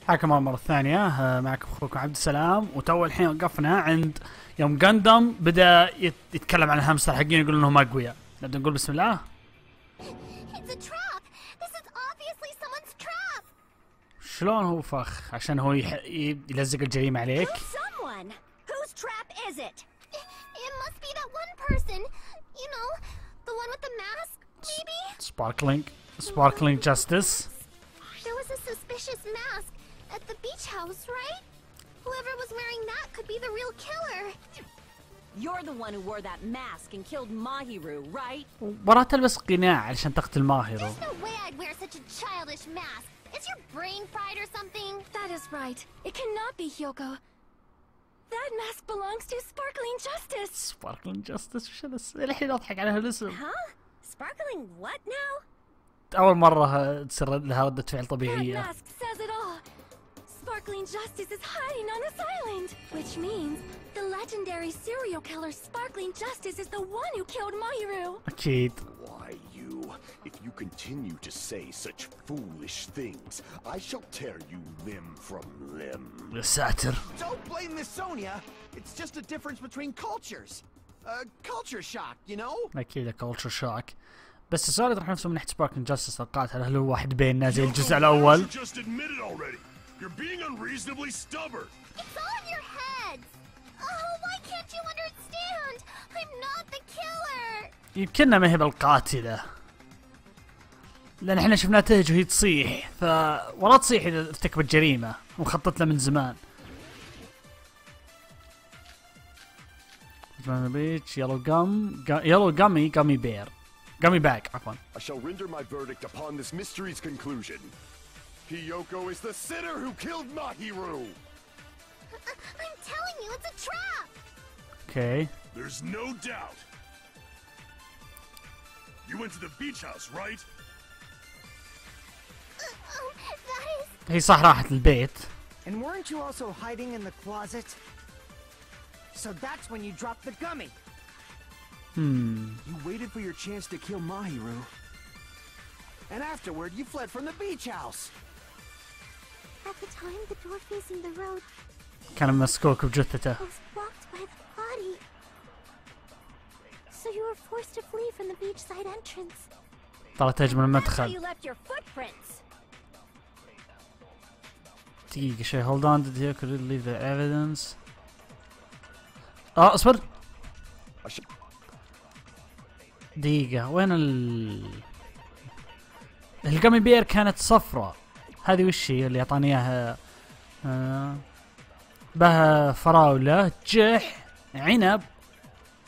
حياكم الله مرة ثانية. معكم أخوكم عبد السلام. وتو الحين وقفنا عند يوم غاندام بدأ يتكلم عن الهامستر حقين، يقول إنهم أقوياء. نبدأ نقول بسم الله. شلون هو فخ عشان هو يلزق الجريمة عليك؟ Sparkling justice. There was a suspicious mask at the beach house, right? Whoever was wearing that could be the real killer. You're the one who wore that mask and killed Mahiru, right? وراها تلبس قناع علشان تقتل ماهيرو. There's no way I'd wear such a childish mask. Is your brain fried or something? That is right. It cannot be Hyoko. That mask belongs to Sparkling Justice. Sparkling Justice وش هذا؟ الحين اضحك على هالاسم. Huh? Sparkling what now? أول مرة تصير لها ردة فعل طبيعية. That mask says it all. Sparkling Justice is hiding on this island, which means the legendary serial killer Sparkling Justice is the one who killed Mahiru. أكيد. Why you? If you continue to say such foolish things, I shall tear you limb from limb. يا ساتر. Don't blame Miss Sonia. It's just a difference between cultures. Culture shock, you know? أكيد كولتشر شوك. بس السؤال يطرح نفسه من ناحية سباركلينج جاستس القاتل، هل هو واحد بيننا زي الجزء الأول؟ You're being unreasonably stubborn. It's all in your heads. Oh, why can't you understand? I'm not the killer. يمكننا ما هي بالقاتلة، لأن احنا شفناها تهج وهي تصيح، ولا تصيح إذا ارتكبت جريمة ومخطط لها من زمان. يلو gummy bear. Gummy bag, عفوا. I shall render my verdict upon this mystery's conclusion. Hyoko is the sinner who killed Mahiru. I'm telling you, it's a trap. Okay. There's no doubt. You went to the beach house, right? That is... هي صح راحت البيت. And weren't you also hiding in the closet? So that's when you dropped the gummy. You waited for your chance to kill Mahiru. And afterward, you fled from the beach house. At the time, the door facing the road كان مسكوك بجثته. was blocked by the body. So you were forced to flee from the beachside entrance. طلعت تهج من You المدخل. left your footprints. دقيقة شوي. Hold on, did you could leave the evidence? اصبر. دقيقة وين الجامي بير كانت صفراء. هذه وش هي اللي اعطاني اياها؟ بها فراولة، جح، عنب،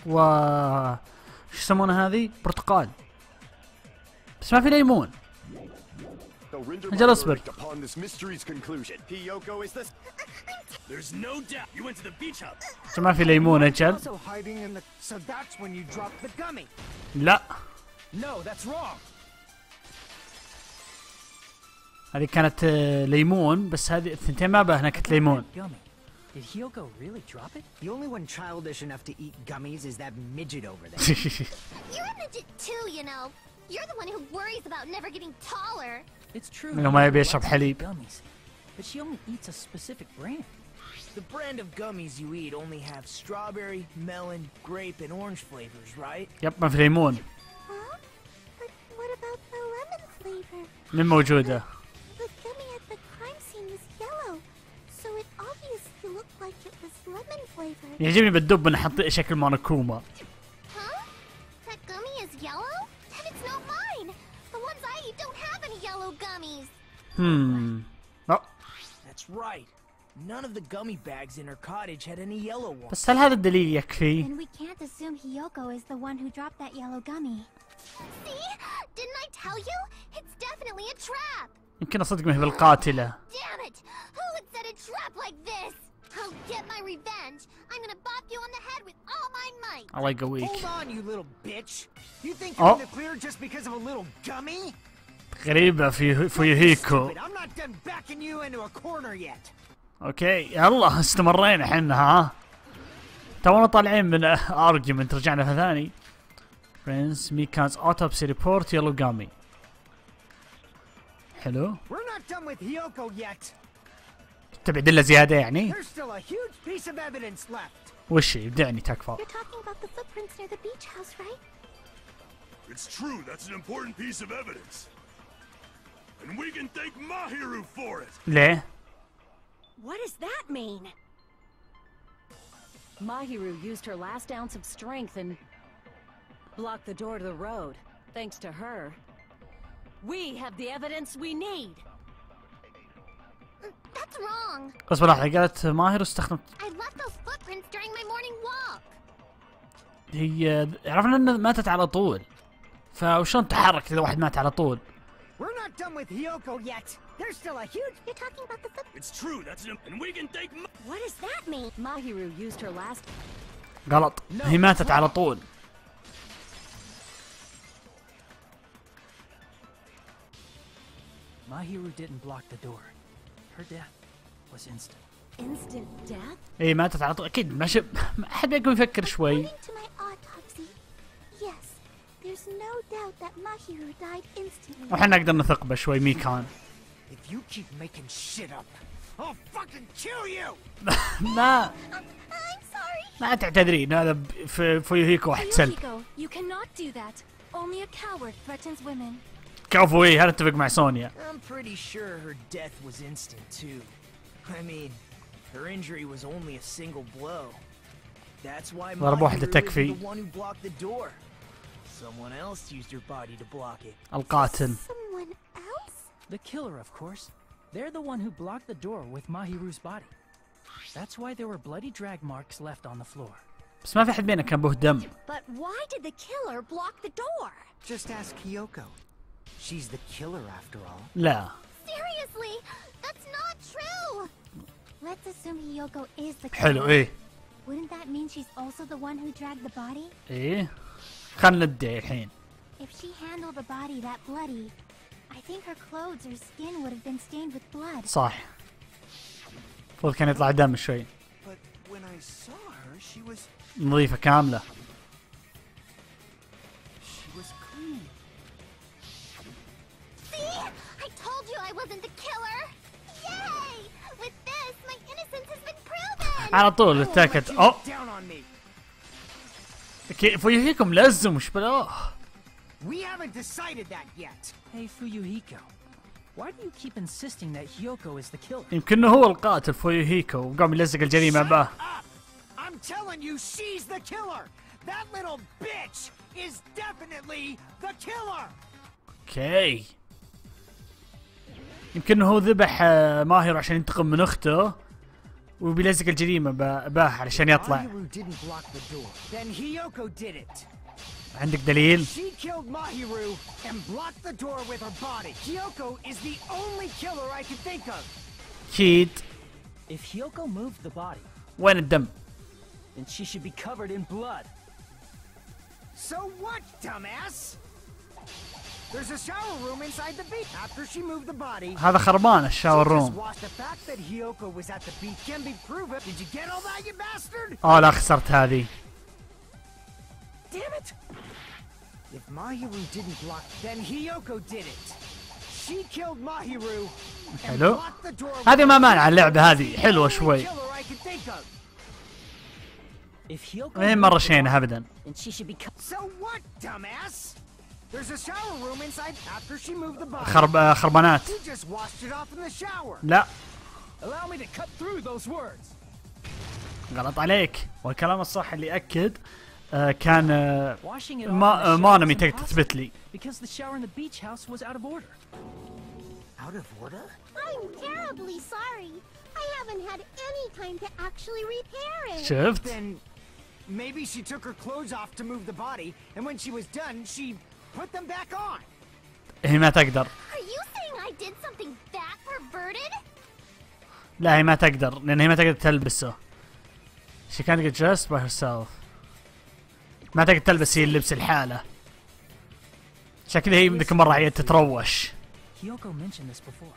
و شو يسمونها هذه؟ برتقال. بس ما في ليمون. اجل اصبر. ما في ليمون اجل. لا. هذه كانت ليمون، بس هذه الثنتين ما بها نكهة ليمون. Did Hyoko really drop it? The only one childish enough to eat gummies is that midget over there. You're a midget too, you know. You're the one who worries about never getting taller. It's true. منو ما يبي يشرب حليب. Gummies, but she only eats a specific brand. The brand of gummies you eat only have strawberry, melon, grape, and orange flavors, right? يب ما في ليمون. Huh? But what about the lemon flavor? من موجودة. The gummy at the crime scene was yellow, so it obviously looked like it was lemon flavored. يعجبني بالدب انه حط شكل مونوكوما. Huh? That gummy is yellow? Then it's not mine. The ones I eat don't have any yellow gummies. Oh. That's right. None of the gummy bags in her cottage had any yellow ones. بس هل هذا الدليل يكفي؟ Then we can't assume Hyoko is the one who dropped that yellow gummy. See? Didn't I tell you? It's definitely a trap. يمكن أصدق ما هي بالقاتلة. Damn it! Who would set a trap like this? I'll get my revenge. I'm gonna bop you on the head with all my might. الله يقويك. Hold on, you little bitch. You think you're in the clear just because of a little gummy? غريبة في هيكو. I'm not done backing you into a corner yet. اوكي يلا استمرينا حنا ها. تونا طالعين من ارجيومنت رجعنا لها ثاني. Prince Mika's autopsy report Yellow Gummy. حلو. We're not done with Hyoko yet. تبي أدلة زيادة يعني؟ There's still a huge piece of evidence left. وش يبدعني تكفى. You're talking about the footprints near the beach house, right? It's true, that's an important piece of evidence. And we can thank Mahiru for it! ليه؟ What does that mean? Mahiru used her last ounce of strength and blocked the door to the road. Thanks to her, we have the evidence we need. That's wrong. اصبر لحظة، قالت ماهر استخدمت. I left those footprints during my morning walk. هي عرفنا انها ماتت على طول. فشلون تحرك اذا واحد مات على طول؟ We're not done with Hiyoko yet. There's still a huge... You're talking about the footprints. It's true, that's an... And we can thank What does that mean? Mahiru used her last... غلط، هي ماتت على طول. Mahiru didn't block the door. Her death was instant. Instant death? اي ماتت على طول، اكيد ما حد يقوم يفكر شوي. According to my autopsy, yes, there's no doubt that Mahiru died instantly. وحنا نقدر نثق به شوي ميكان. If you keep making shit up, I'll fucking kill you! ما I'm sorry. ما تعتذرين، هذا في فيوهيكو واحد سلب. Yukiko, you cannot do that. Only a coward threatens women. كفو ايه، هذا اتفق مع سونيا. I'm pretty sure her death was instant too. I mean, her injury was only a single blow. That's why ضرب واحدة Mahiru تكفي. isn't the one who blocked the door. Someone else used her body to block it. القاتل. Someone else? The killer, of course. They're the one who blocked the door with Mahiru's body. That's why there were bloody drag marks left on the floor. بس ما في حد بينا كان به دم. But why did the killer block the door? Just ask Hiyoko. She's the killer after all. لا. Seriously, that's not true. Let's assume Hiyoko is the killer. حلو ايه. Wouldn't that mean she's also the one who dragged the body? ايه. خلنا ندعي الحين. If she handled the body that bloody, I think her clothes or skin would have been stained with blood. صح. المفروض كان يطلع دم شوي. But when I saw her, she was نظيفة كاملة. clean. See? I told you I wasn't the killer. Yay! With this, my innocence has been proven. على طول اتاكد. اوه. Down on me. فيوهيكو ملزم وش بلاه. We haven't decided that yet. Hey, Fuyuhiko. Why do you keep insisting that Hiyoko is the killer? يمكنه هو القاتل فيوهيكو وقام يلزق الجريمة به. I'm telling you, she's the killer. That little bitch is definitely the killer. اوكي. يمكنه هو ذبح ماهر عشان ينتقم من اخته وبيلزق الجريمة به علشان يطلع. Mahiru didn't block the door. Then Hiyoko did it. عندك دليل؟ She killed Mahiru and blocked the door with her body. Hiyoko is the only killer I can think of. أكيد. If Hiyoko moved the body, وين الدم؟ then she should be covered in blood. So what, dumbass? There's a shower room inside the beach. After she moved the body, هذا خربان الشاور she just روم. washed. The fact that Hiyoko was at the beach can be proven. Did you get all that, you bastard? لا خسرت هذه. Damn it! If Mahiru didn't block, then Hiyoko did it. She killed Mahiru and حلو. blocked the door. هذه ما مانع اللعبة هذه حلوة شوي. Killer I can think of. If Hiyoko ما هي مرة شينة أبدا. And she should be cut. So what, dumbass? There's a shower room inside. After she moved the body, خربانات. she just washed it off in the shower. لا allow me to cut through those words. غلط عليك. والكلام الصح اللي يأكد كان Washing it ما off in نمي the shower is تثبت لي. impossible because the shower in the beach house was out of order. Out of order? I'm terribly sorry. I haven't had any time to actually repair it. شفت؟ Then maybe she took her clothes off to move the body, and when she was done, she put them back on. هي ما تقدر. Are you saying I did something that perverted? لا هي ما تقدر لأن هي ما تقدر تلبسه. She can't get dressed by herself. ما تقدر تلبس هي اللبس الحالة. شكلها هي ذيك مرة هي تتروش. Hiyoko mentioned this before,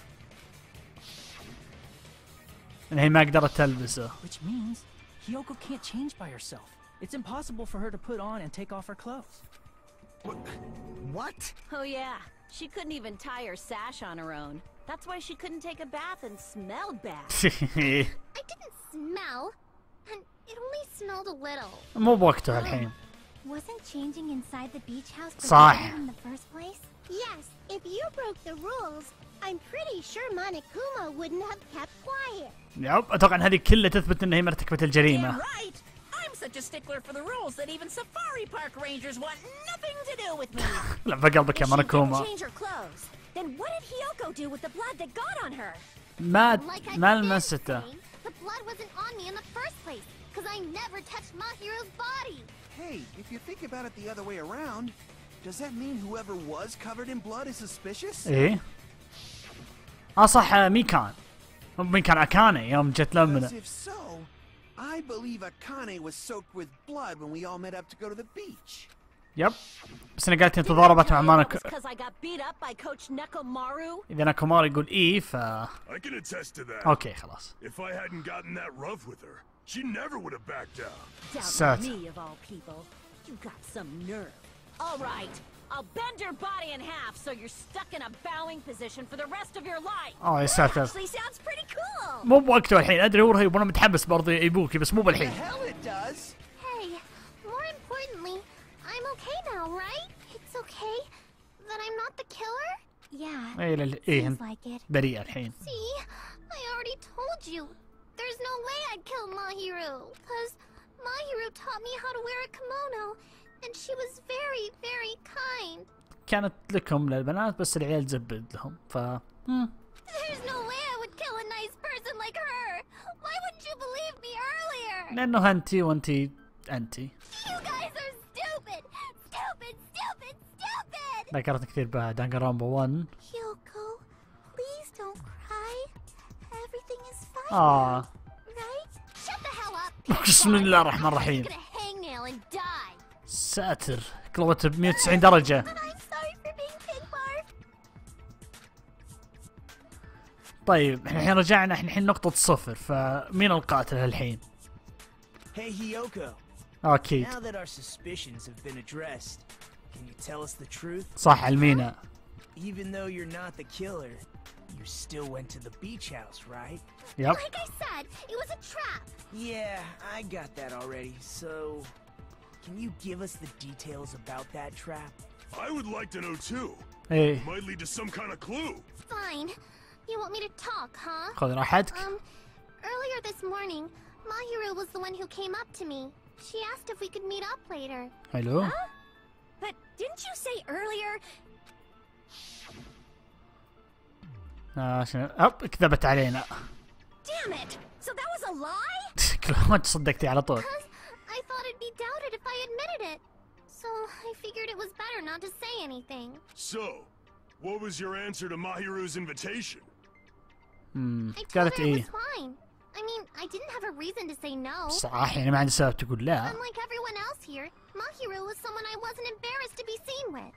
إن هي ما قدرت تلبسه. which means Hiyoko can't change by herself. It's impossible for her to put on and take off her clothes. What? Oh yeah, she couldn't even tie her sash on her own. That's why she couldn't take a bath and smelled bad. I didn't smell, and it only smelled a little. مو بوقته الحين. Wasn't changing inside the beach house صح. prohibited in the first place? Yes, if you broke the rules, I'm pretty sure Monokuma wouldn't have kept quiet. يب اتوقع ان هذه كلها تثبت ان هي مرتكبت الجريمه. Damn right. I'm such a stickler for the rules that even safari park rangers want nothing to do with me. لا بقلبك يا She didn't مانوكوما. change her clothes. Then what did Hiyoko do with the blood that got on her? ما Like I've ما been لمسته. saying, the blood wasn't on me in the first place, because I never touched Mahiru's body. Hey, if you think about it the other way around, does that mean whoever was covered in blood is suspicious? ايه. صح مين كان أكاني يوم جت لمنه. Because if so, I believe Akane was soaked with blood when we all met up to go to the beach. يب بس انا قالت انت تضاربت مع مانوكو. Because I got beat up by Coach Nekomaru. اذا ناكومارو يقول ايه ف I can attest to that. اوكي خلاص. If I hadn't gotten that rough with her, she never would have backed down. Down to me of all people. You got some nerve. All right, I'll bend your body in half so you're stuck in a bowing position for the rest of your life. يا ساتر. Actually sounds pretty cool. مو بوقته الحين ادري هو رهيب وانا متحمس برضه يبوكي بس مو The بالحين. hell it does! Hey, more importantly, I'm okay now, right? It's okay that I'm not the killer? Yeah, ايه seems like it. بريئة الحين. See, I already told you. There's no way I'd kill Mahiru, because Mahiru taught me how to wear a kimono, and she was very, very kind. كانت لكم للبنات بس العيال زبد لهم ف There's no way I would kill a nice person like her. Why wouldn't you believe me earlier? لانه انتي وانتي انتي. You guys are stupid, stupid, stupid, stupid. ذكرت كثير بدنقنرونبا 1. Yoko, please don't cry. Everything is fine. اه. Right? Shut the hell up. بسم الله الرحمن الرحيم. You're gonna hangnail and die. ساتر قلبت ب 190 درجة. And I'm sorry for being pig barf. طيب احنا الحين رجعنا احنا الحين نقطة 0 فمين القاتل الحين؟ Hey, Hiyoko. اكيد. Now that our suspicions have been addressed, can you tell us the truth? صح المينا. Even though you're not the killer, you still went to the beach house, right? يب. Like I said, it was a trap. Yeah, I got that already. So, can you give us the details about that trap? I would like to know too. ايه. Might lead to some kind of clue. Fine. You want me to talk, huh? خذ راحتك. Earlier this morning, Mahiru was the one who came up to me. She asked if we could meet up later. حلو. But didn't you say earlier? كذبت علينا. Damn it! So that was a lie? ما تصدقتي على طول. I thought it'd be doubted if I admitted it. So I figured it was better not to say anything. So, what was your answer to Mahiru's invitation? I told قالت her it ايه. was fine. I mean, I didn't have a reason to say no. صح يعني ما عندي سبب تقول لا. Unlike everyone else here, Mahiru was someone I wasn't embarrassed to be seen with.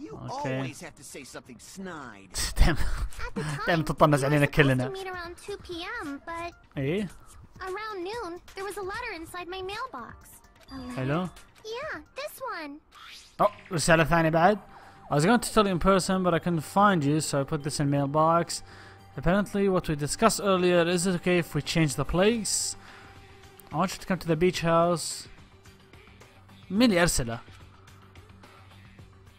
You Okay. always have to say something snide. At the time, دائما تطنز we were علينا supposed to كلنا. meet around 2 p.m., but ايه. around noon, there was a letter inside my mailbox. A letter? حلو. Yeah, this one. رسالة ثانية بعد. I was going to tell you in person but I couldn't find you so I put this in mailbox. Apparently what we discussed earlier, is it okay if we change the place? I want you to come to the beach house. مين اللي أرسله؟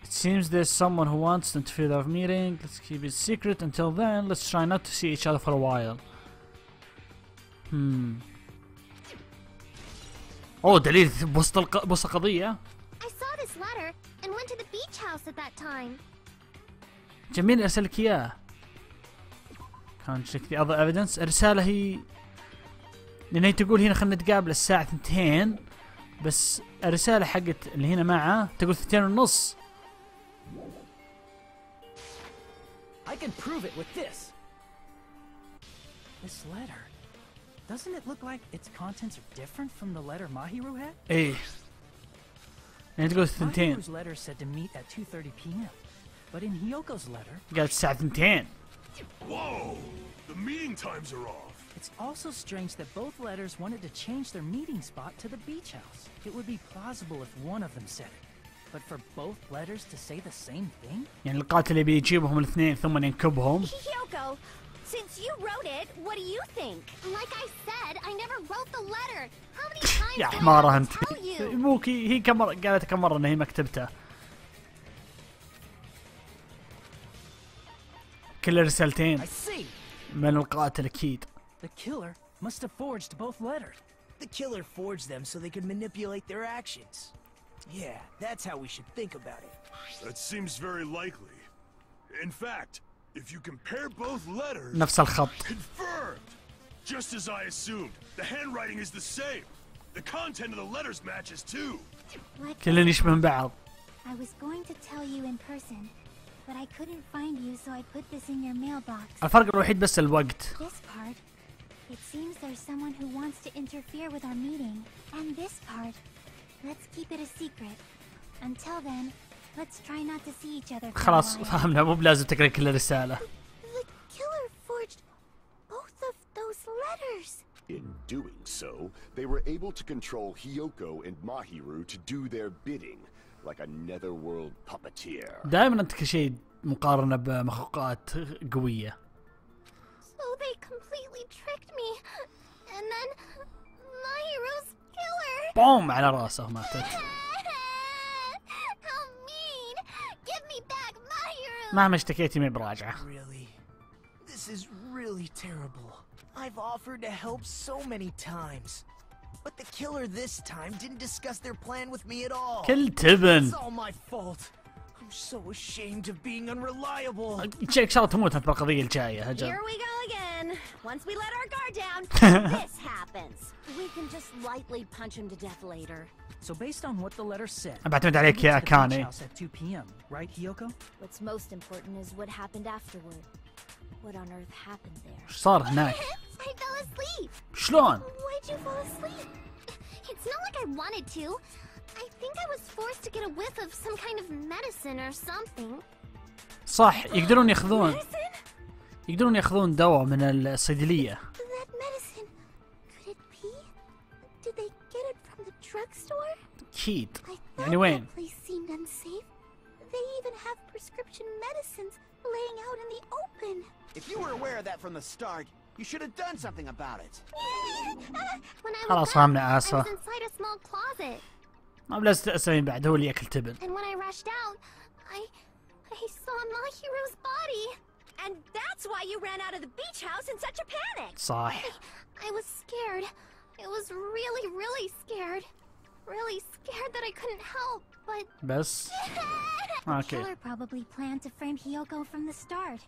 It seems there's someone who wants to interfere with our meeting. Let's keep it secret until then. Let's try not to see each other for a while. أوه دليل بوسط قضية. I saw this letter and went to the beach house at that time. جميل أرسل لك إياه. Can't check the other evidence. الرسالة هي لأن هي تقول هنا خلنا نتقابل الساعة 2 بس الرسالة حقت اللي هنا معه تقول 2:30. I can prove it with this. This letter. Doesn't it look like its contents are different from the letter Mahiru had? إيه. يعني تقول 2. Mahiru's letter said to meet at 2:30 p.m. But in Hiyoko's letter, قالت الساعة 2. Whoa! The meeting times are off. it's also strange that both letters wanted to change their meeting spot to the beach house. It would be plausible if one of them said it. But for both letters to say the same thing? يعني القاتل يبي يجيبهم الاثنين ثم ينكبهم. Hiyoko, since you wrote it, what do you think? Like I said, I never wrote the letter. How many times يا do I حمارة have انت. to tell you? موكي هي كم مرة قالت كم مرة ان هي ما كتبتها. كل رسالتين I see. من القاتل اكيد. The killer must have forged both letters. The killer forged them so they could manipulate their actions. Yeah, that's how we should think about it. That seems very likely. In fact, if you compare both letters... نفس الخط. Confirmed! Just as I assumed, the handwriting is the same. The content of the letters matches too. كلن يشبهن بعض. I was going to tell you in person, but I couldn't find you, so I put this in your mailbox. الفرق الوحيد بس الوقت. This part, it seems there's someone who wants to interfere with our meeting. And this part, let's keep it a secret. Until then, let's try not to see each other. خلاص فهمنا مو بلازم تقرأ كل الرسالة. The killer forged both of those letters. In doing so, they were able to control Hiyoko and Mahiru to do their bidding, like a netherworld puppeteer. دائما انت كل شيء مقارنة بمخلوقات قوية. So they completely tricked me. And then Mahiru's killer. بوم على راسه ماتت. How mean! Give me back Mahiru. مهما اشتكيتي ما براجعة. Really? This is really terrible. I've offered to help so many times. But the killer this time didn't discuss their plan with me at all. كل تبن. It's all my fault. I'm so ashamed of being unreliable. شيك شغلة تموت انت بالقضية الجاية هجر. Here we go again. Once we let our guard down, this happens. We can just lightly punch him to death later. So based on what the letter said, أنا بعتمد عليك يا the beach أكاني. house at 2 p.m., right, Hiyoko? What's most important is what happened afterward. What on earth happened there? ايش صار هناك؟ I fell asleep. شلون؟ Why'd you fall asleep? It's not like I wanted to. I think I was forced to get a whiff of some kind of medicine or something. صح يقدرون ياخذون Medicine? يقدرون ياخذون دواء من الصيدلية. That medicine. Could it be? Did they get it from the drugstore? أكيد. I يعني thought وين؟ that place seemed unsafe. They even have prescription medicines laying out in the open. If you were aware of that from the start, you should have done something about it. When I خلاص was فهمنا I آسفة. was inside a small closet. ما بلازم تأسفين بعد هو اللي ياكل تبن. And when I rushed out, I saw Mahiru's body. And that's why you ran out of the beach house in such a panic. صح. I was scared. I was really, really scared. Really scared that I couldn't help, but... بس. The اوكي. killer probably planned to frame Hiyoko from the start.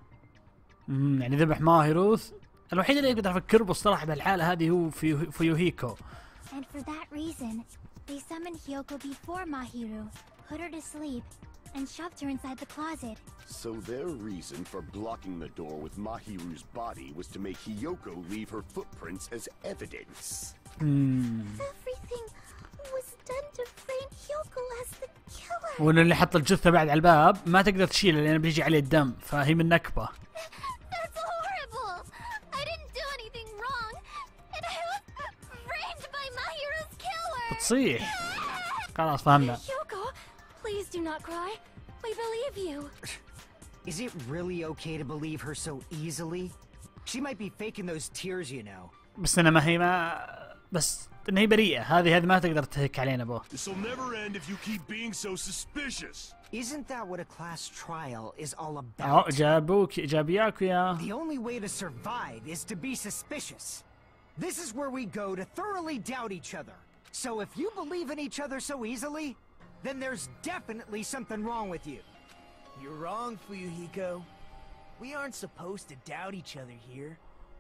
يعني ذبح ماهيروث. الوحيد اللي يقدر افكر بصراحة بهالحالة هذه هو فيوهيكو. And for that reason, they summoned Hiyoko before Mahiru, put her to sleep, and shoved her inside the closet. So their reason for blocking the door with Mahiru's body was to make Hiyoko leave her footprints as evidence. Everything was done to frame Hiyoko as the killer. وإن اللي حط الجثة بعد على الباب ما تقدر تشيله لأنه بيجي عليه الدم فهي من نكبة. That's horrible! I didn't do anything wrong, and I was framed by Mahiru's killer! بتصيح. خلاص فهمنا. Hiyoko, please do not cry. We believe you. Is it really okay to believe her so easily? She might be faking those tears, you know. بس أنا ما هي ما بس إن هي بريئة هذه ما تقدر تهك علينا بو. This'll never end if you keep being so suspicious. Isn't that what a class trial is all about? جابوك يا. The only way to survive is to be suspicious. This is where we go to thoroughly doubt each other. So if you believe in each other so easily, then there's definitely something wrong with you. You're wrong, Fuyuhiko. We aren't supposed to doubt each other here.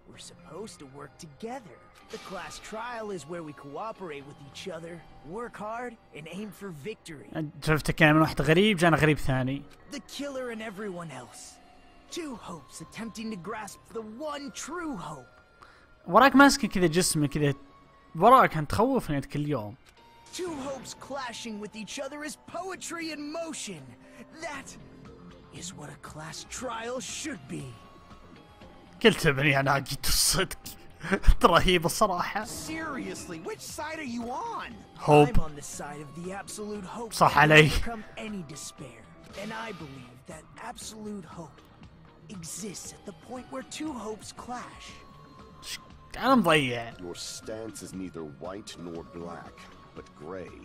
We're supposed to work together. The class trial is where we cooperate with each other, work hard, and aim for victory. شفتك كان من واحد غريب جانا غريب ثاني. The killer and everyone else. Two hopes attempting to grasp the one true hope. وراك ماسك كذا جسم كذا وراك تخوفني كل يوم. Two hopes clashing with each other is poetry in motion. That is what a class trial should be. قلت ابني انا جيت الصدق. رهيب الصراحة. Seriously, which side are you on? Hope. I'm on the side of the absolute hope صح that علي. will overcome any despair. And I believe that absolute hope exists at the point where two hopes clash. أنا مضيع. Your stance is neither white nor black, but gray.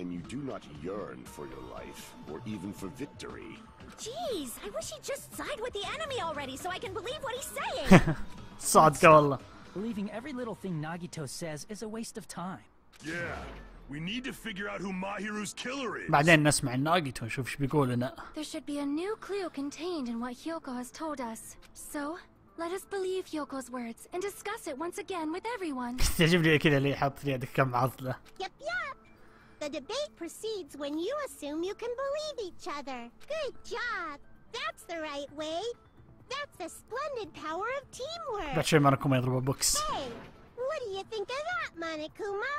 And you do not yearn for your life, or even for victory. Jeez, I wish he'd just side with the enemy already so I can believe what he's saying. صادقة والله. Believing every little thing Nagito says is a waste of time. Yeah, we need to figure out who Mahiru's killer is. بعدين نسمع ناجيتو ونشوف ايش بيقول لنا. There should be a new clue contained in what Hyoko has told us. So, let us believe Hyoko's words and discuss it once again with everyone. تعجبني كذا اللي يحط في يدك كم عضلة. Yep, yep. The debate proceeds when you assume you can believe each other. Good job. That's the right way. That's the splendid power of teamwork. بعد شوي مانكوما يضربوا بوكس. Hey, what do you think of that, Monokuma?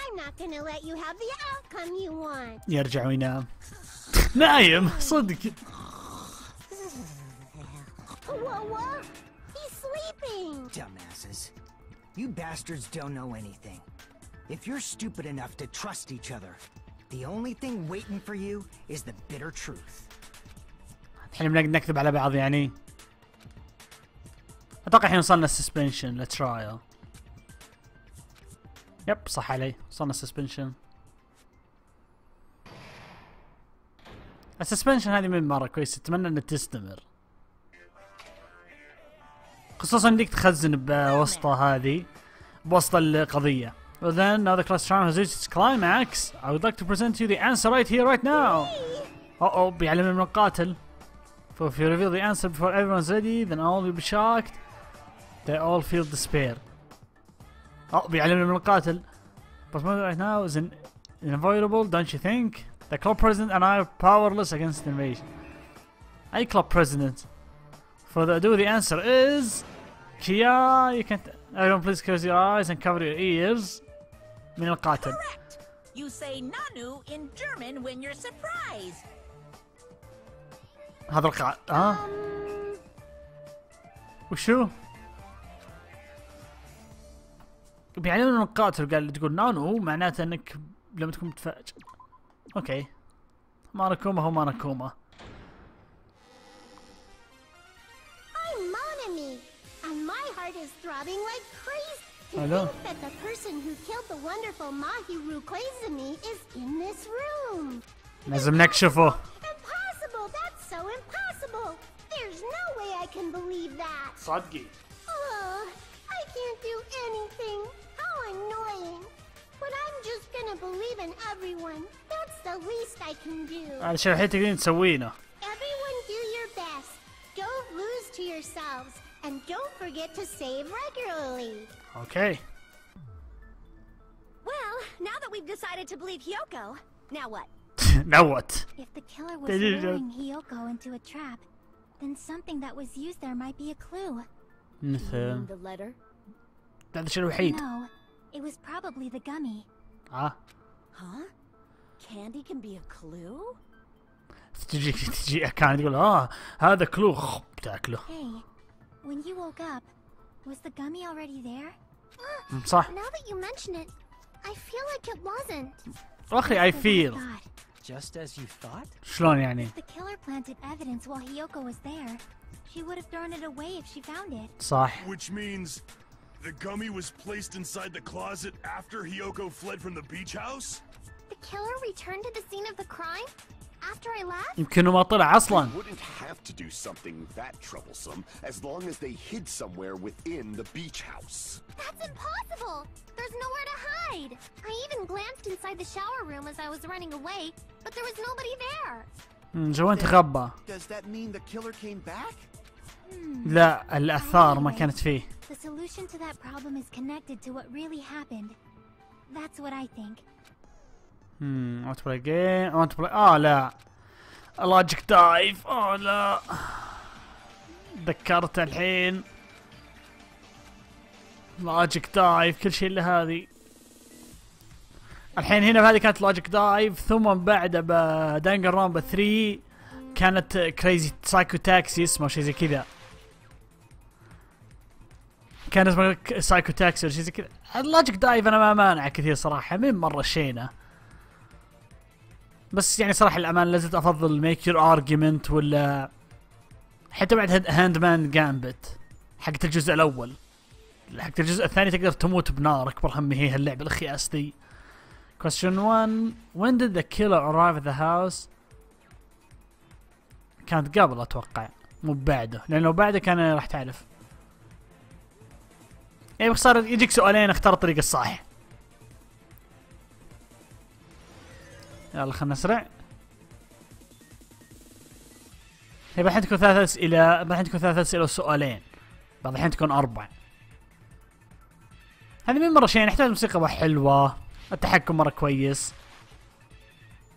I'm not gonna let you have the outcome you want. يرجع وينام. نايم صدق. What? He's sleeping. Dumbasses. You bastards don't know anything. If you're stupid enough to trust each other, the only thing waiting for you is the bitter truth. الحين بنكذب على بعض يعني. اتوقع الحين وصلنا السسبنشن للترايل. يب صح علي، وصلنا السسبنشن. السسبنشن هذه من مرة كويسة، اتمنى انها تستمر. خصوصا انك تخزن بوسطة هذه، بوسط القضية. Well then, now the class trial has reached its climax. I would like to present you the answer right here, right now. Oh, بيعلمنا من القاتل. So if you reveal the answer before everyone's ready, then all will be shocked. They all feel despair. Oh, بيعلمنا من القاتل. But right now is unavoidable, don't you think? The club president and I are powerless against the invasion. أي club president? Further ado, the answer is Kia. You can't. Everyone, please close your eyes and cover your ears. من القاتل. Correct. You say Nanu in German when you're surprised. هذا القائد. ها؟ وشو؟ بيعلمنا من القاتل قال تقول نانو معناته انك لما تكون متفاجئ. اوكي. ماناكوما هو ماناكوما. I'm Monami, and my heart is throbbing like crazy to Hello. think that the person who killed the wonderful Mahiru Koizumi is in this room. لازم نكشفه. Impossible! That's so impossible! There's no way I can believe that! صدقي. I can't do anything! How annoying! But I'm just gonna believe in everyone. That's the least I can do. هذا الشيء الوحيد تقدرين تسوينه. Everyone do your best. Don't lose to yourselves. And don't forget to save regularly. Okay. Well, now that we've decided to believe Hyoko, now what? Now what? If the killer was They did it. luring Hyoko into a trap, then something that was used there might be a clue. مثل. The letter? هذا الشيء الوحيد. No, it was probably the gummy. Huh? Candy can be a clue? تجي كان تقول هذا كلو تاكله. Hey, when you woke up, was the gummy already there? صح. Now that you mention it, I feel like it wasn't. اخي I feel. God, Just as you thought? شلون يعني؟ if the killer planted evidence while Hyoko was there, she would have thrown it away if she found it. صح. Which means the gummy was placed inside the closet after Hyoko fled from the beach house? The killer returned to the scene of the crime after I left? يمكنه ما طلع اصلا. They wouldn't have to do something that troublesome as long as they hid somewhere within the beach house. That's impossible! There's nowhere to hide! I even glanced inside the shower room as I was running away, but there was nobody there. جوين تخبى. Does that mean the killer came back? لا الآثار ما كانت فيه. The solution to that problem is connected to what really happened. That's what I think. I want to play a game. I want to play. لا. Logic dive. لا. ذكرت الحين. Logic dive كل شيء إلا هذه. الحين هنا بهذه كانت Logic dive ثم بعد بدنقنرونبا 3 كانت كريزي سايكو تاكسي اسمه شيء زي كذا. كان اسمه سايكو تاكسي ولا شيء زي كذا. اللوجيك دايف انا ما مانع كثير صراحه، مين مره شينه. بس يعني صراحه الأمان لازلت افضل ميك يور ارجيومنت، ولا حتى بعد هاند مان جامبت حقت الجزء الاول. حقت الجزء الثاني تقدر تموت بنار، اكبر همي هي هاللعبه الخياس دي. Question 1 When did the killer arrive at the house؟ كانت قبل اتوقع مو بعده، لانه لو بعده كان راح تعرف. يعني باختصار يجيك سؤالين اختار الطريقه الصح. يلا خلنا نسرع. بعد الحين تكون 3 اسئله، بعد الحين تكون 3 اسئله وسؤالين، بعد الحين تكون 4. هذه من مره شيء، نحتاج الموسيقى حلوه، التحكم مره كويس.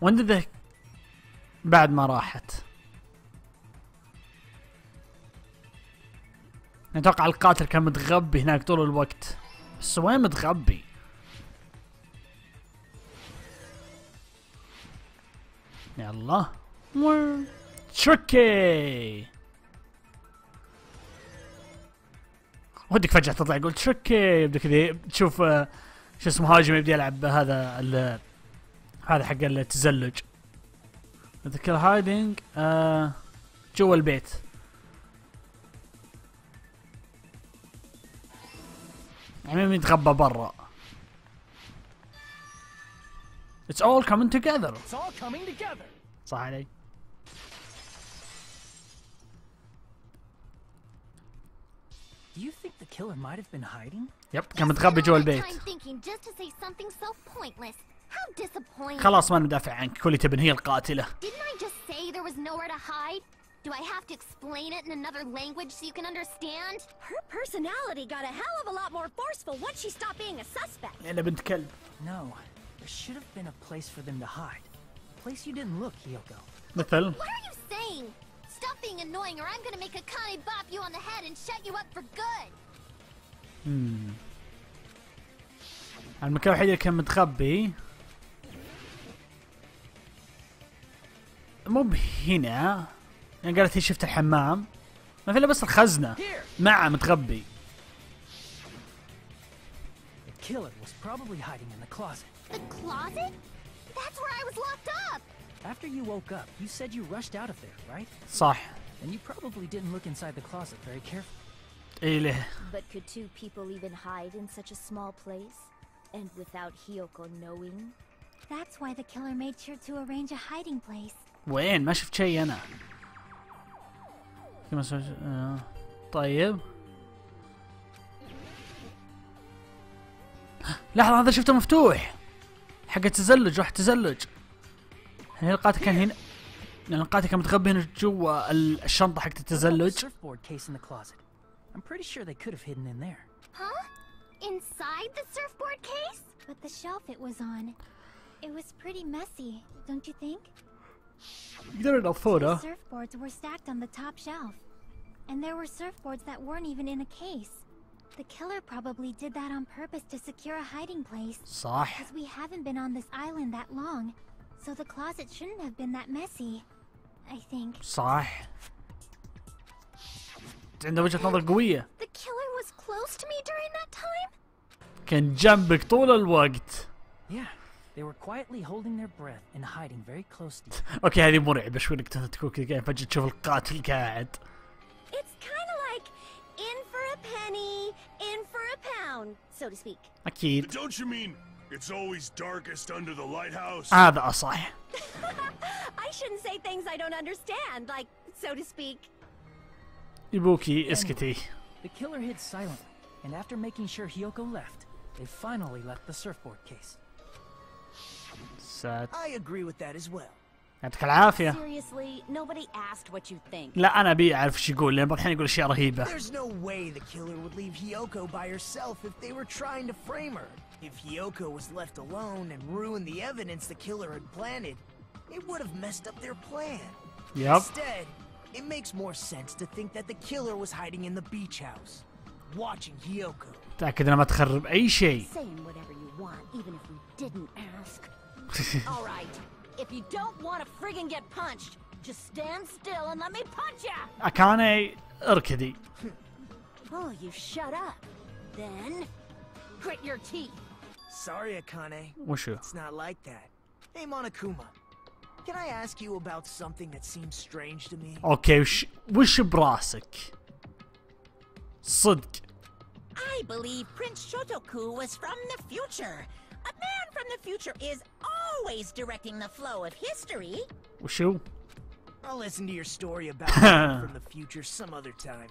وين بعد ما راحت اتوقع القاتل كان متغبي هناك طول الوقت، بس وين متغبي؟ يلا تريكي. ودك فجأة تطلع يقول تريكي، يبدأ كذا تشوف شو اسمه هاجم يبدأ يلعب بهذا هذا حق التزلج. ذكر هايدنج جوا البيت. يعني يتغبى برا. It's all coming together. It's all coming together. صح علي. Do you think the killer might have been hiding? يب كان متغبي جوا البيت. خلاص ما ندافع عنك، كل تبن هي القاتلة. Didn't I just say there was nowhere to hide? Do I have to explain it in another language so you can understand? Her personality got a hell of a lot more forceful once she stopped being a suspect. أنا بنت كلب. No, there should have been a place for them to hide. A place you didn't look, Hiyoko. مثل. What are you saying? Stop being annoying or I'm gonna make a Kani bop you on the head and shut you up for good. المكان الوحيد اللي كان متخبي مو بهنا، يعني قالت هي شفت الحمام، ما في الا بس الخزنة مع متخبي. The killer was probably hiding in the closet. The closet? That's where I was locked up. After you woke up, you said you rushed out of there, right? صح. And you probably didn't look inside the closet very carefully. إيه. But could two people even hide in such a small place? And without Hiyoko knowing? That's why the killer made sure to arrange a hiding place. وين؟ ما شفت شيء أنا. طيب. لحظة هذا شفته مفتوح. حق التزلج، راح تزلج. هنا القاتل كان هنا. لأن القاتل كان متخبي هنا جوا الشنطة حق التزلج. I'm pretty sure they could have hidden in there. Huh? Inside the surfboard case? But the shelf it was on, it was pretty messy, don't you think? يقدر ينظفونه. The surfboards were stacked on the top shelf, and there were surfboards that weren't even in a case. The killer probably did that on purpose to secure a hiding place. صح. Because we haven't been on this island that long, so the closet shouldn't have been that messy, I think. صح. عنده وجهة نظر قوية. The killer was close to me during that time? كان جنبك طول الوقت. Yeah, they were quietly holding their breath and hiding very close to you. اوكي هذه مرعبة شوي انك تكون كذا فجأة تشوف القاتل قاعد. It's kind of like in for a penny, in for a pound, so to speak. أكيد. Don't you mean it's always darkest under the lighthouse? هذا أصح. I shouldn't say things I don't understand, like, so to speak. يبوكي اسكتي. The killer hid silently, and after making sure Hiyoko left, they finally left the surfboard case. I agree with that as well. يعطيك العافية. Seriously, nobody asked what you think. لا أنا أبي أعرف ايش يقول، لأن الحين يقول أشياء رهيبة. There's no way the killer would leave Hiyoko by herself if they were trying to frame her. If Hiyoko was left alone and ruined the evidence the killer had planted, it would have messed up their plan. Yep. Instead, it makes more sense to think that the killer was hiding in the beach house, watching Hiyoko. تأكد أنا ما تخرب أي شيء. Saying whatever you want, even if we didn't ask. All right, if you don't want to friggin' get punched, just stand still and let me punch ya. أكاني اركدي. Oh, you shut up. Then, grit your teeth. Sorry, Akane. وشو؟ It's not like that. Hey, Monokuma. Can I ask you about something that seems strange to me? اوكي وش براسك؟ صدق. I believe Prince Shotoku was from the future. A man from the future is always directing the flow of history. وشو؟ I'll listen to your story about man from the future some other time.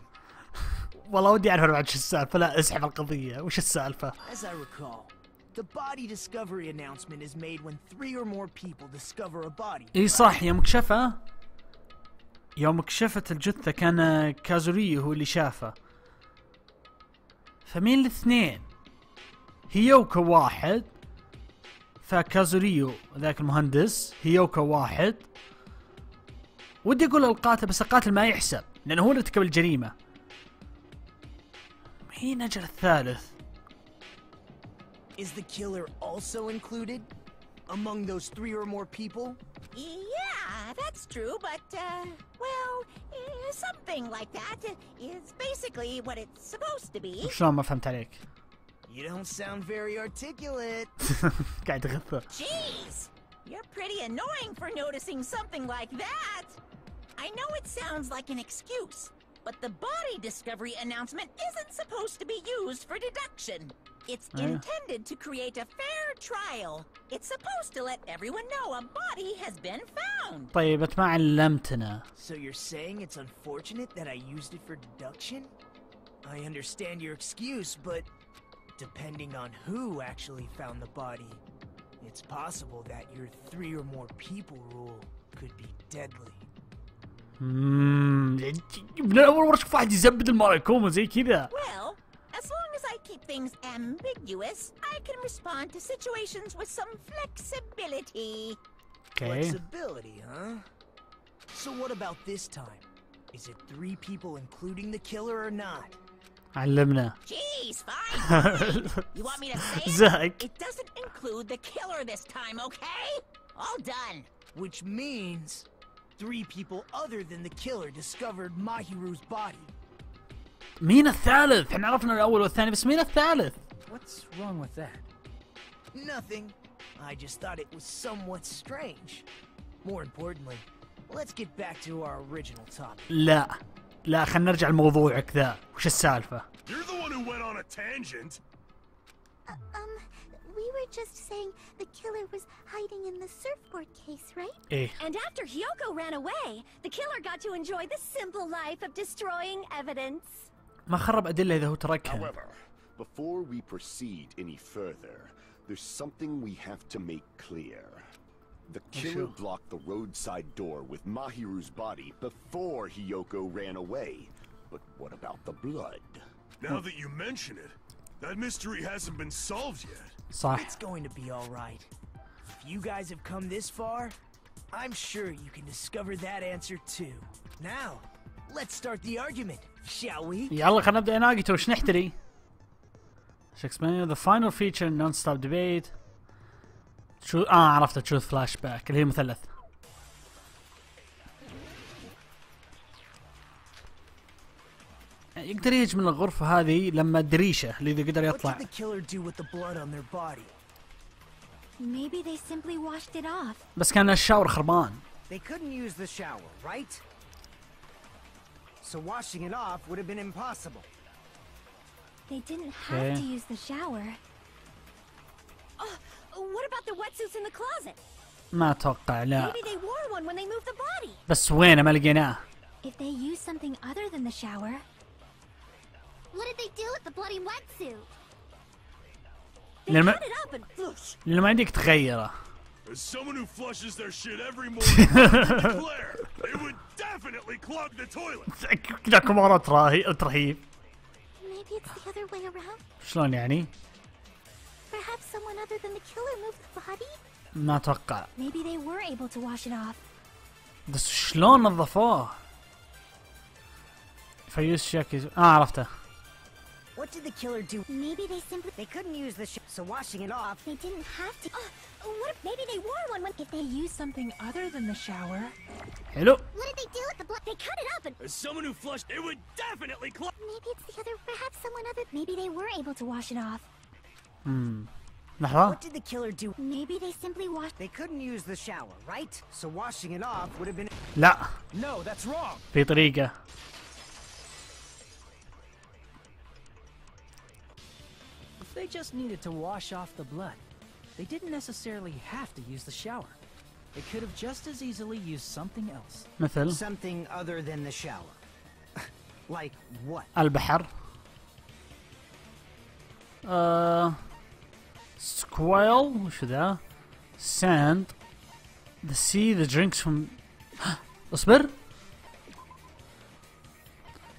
والله ودي اعرف بعد شو السالفة. لا اسحب القضية. وش السالفة؟ As I recall, the body discovery announcement is made when 3 or more people discover a body. اي صح. يوم كشفت الجثة كان كازوريو هو اللي شافه. فمين الاثنين؟ هيوكو واحد، فكازوريو ذاك المهندس. هيوكو واحد. ودي اقول القاتل بس القاتل ما يحسب لانه هو اللي ارتكب الجريمة. مين اجل الثالث؟ Is the killer also included among those 3 or more people? Yeah, that's true, but, well, something like that is basically what it's supposed to be. شلون ما فهمت عليك؟ You don't sound very articulate. قاعد اغثى. Jeez! You're pretty annoying for noticing something like that! I know it sounds like an excuse, but the body discovery announcement isn't supposed to be used for deduction. It's intended to create a fair trial. It's supposed to let everyone know a body has been found. طيب ما علمتنا. So you're saying it's unfortunate that I used it for deduction? I understand your excuse, but depending on who actually found the body, it's possible that your 3 or more people rule could be deadly. لا أول مرة أشوف واحد يزبد الماراكوما زي كذا. Well, as long as I keep things ambiguous, I can respond to situations with some flexibility. Okay. Flexibility, huh? So what about this time? Is it 3 people including the killer or not? علمنا. Jeez, fine. You want me to say it? زهق. It doesn't include the killer this time, okay? All done. Which means 3 people other than the killer discovered Mahiru's body. مين الثالث؟ احنا عرفنا الأول والثاني بس مين الثالث؟ What's wrong with that? Nothing. I just thought it was somewhat strange. More importantly, let's get back to our original topic. لا خلينا نرجع لموضوعك ذا. وش السالفة؟ You're the one who went on a tangent. We were just saying the killer was hiding in the surfboard case, right? إيه. And after Hyoko ran away, the killer got to enjoy the simple life of destroying evidence. ما خرب أدلة إذا هو تركها. However, before we proceed any further, there's something we have to make clear. The killer blocked the roadside door with Mahiru's body before Hyoko ran away. But what about the blood? Now that you mention it, that mystery hasn't been solved yet. صح. It's going to be all right. If you guys have come this far, I'm sure you can discover that answer too. Now, let's start the argument, shall we? يلا خلينا نبدأ ناقته. وش نحتري؟ شكسبير the final feature non-stop debate. شو عرفت تشوف فلاش باك اللي هي مثلث. يقدر يجي من الغرفة هذه لما الدريشة اللي إذا قدر يطلع. What did the killer do with the blood on their body? Maybe they simply washed it off. بس كان الشاور خربان. They couldn't use the shower, right? So washing it off would have been impossible. They didn't have to use the shower. Oh, what about the wetsuits in the closet? ما أتوقع لا. Maybe they wore one when they moved the body. بس وينه ما لقيناه. If they used something other than the shower. What did they do with the bloody wetsuit? They cut it up and flush. لأنه ما عندك تغيره. As someone who flushes their shit every morning, I declare it would definitely clog the toilet. كذا كمارات رهيب. Maybe it's the other way around. شلون يعني؟ Perhaps someone other than the killer moved the body? ما أتوقع. Maybe they were able to wash it off. بس شلون نظفوه؟ فيوز شاكي عرفته. What did the killer do? Maybe they couldn't use the so washing it off. They didn't have to. What if maybe they wore one when if they used something other than the shower? حلو. What did they do with the blood? They cut it up and As someone who flushed, it would definitely clog. Maybe it's the other, perhaps someone other. Maybe they were able to wash it off. لحظة. What did the killer do? Maybe they simply washed. They couldn't use the shower, right? So washing it off would have been... لا. No, that's wrong. في طريقة. If they just needed to wash off the blood, they didn't necessarily have to use the shower. They could have just as easily used something else. مثل Something other than the shower. Like what? البحر. Squirrel. وش ذا؟ Sand. The sea. The drinks from. اصبر.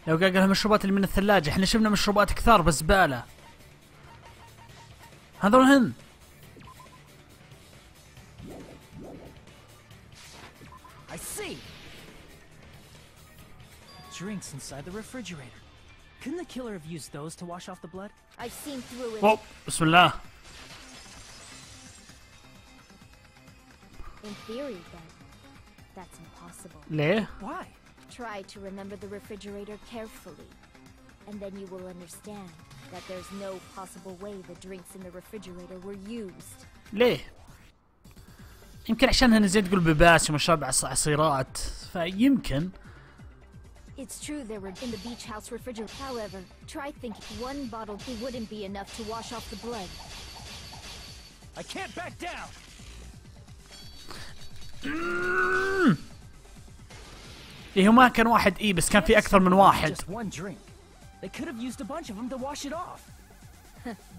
لو قال لها مشروبات اللي من الثلاجة، احنا شفنا مشروبات كثار بس زبالة. هذول هن. I see. Drinks inside the refrigerator. Couldn't the killer have used those to wash off the blood? I've seen through it. أوه. بسم الله. In theory, then, that's impossible. ليه؟ Why? Try to remember the refrigerator carefully, and then you will understand that there's no possible way the drinks in the refrigerator were used. ليه؟ يمكن عشانها نزيد تقول بباسم وشرب عصيرات، فيمكن. It's true they were in the beach house refrigerator. However, try thinking one bottle wouldn't be enough to wash off the blood. I can't back down. إيه هو ما كان واحد بس كان في أكثر من واحد. Just one drink. They could have used a bunch of them to wash it off.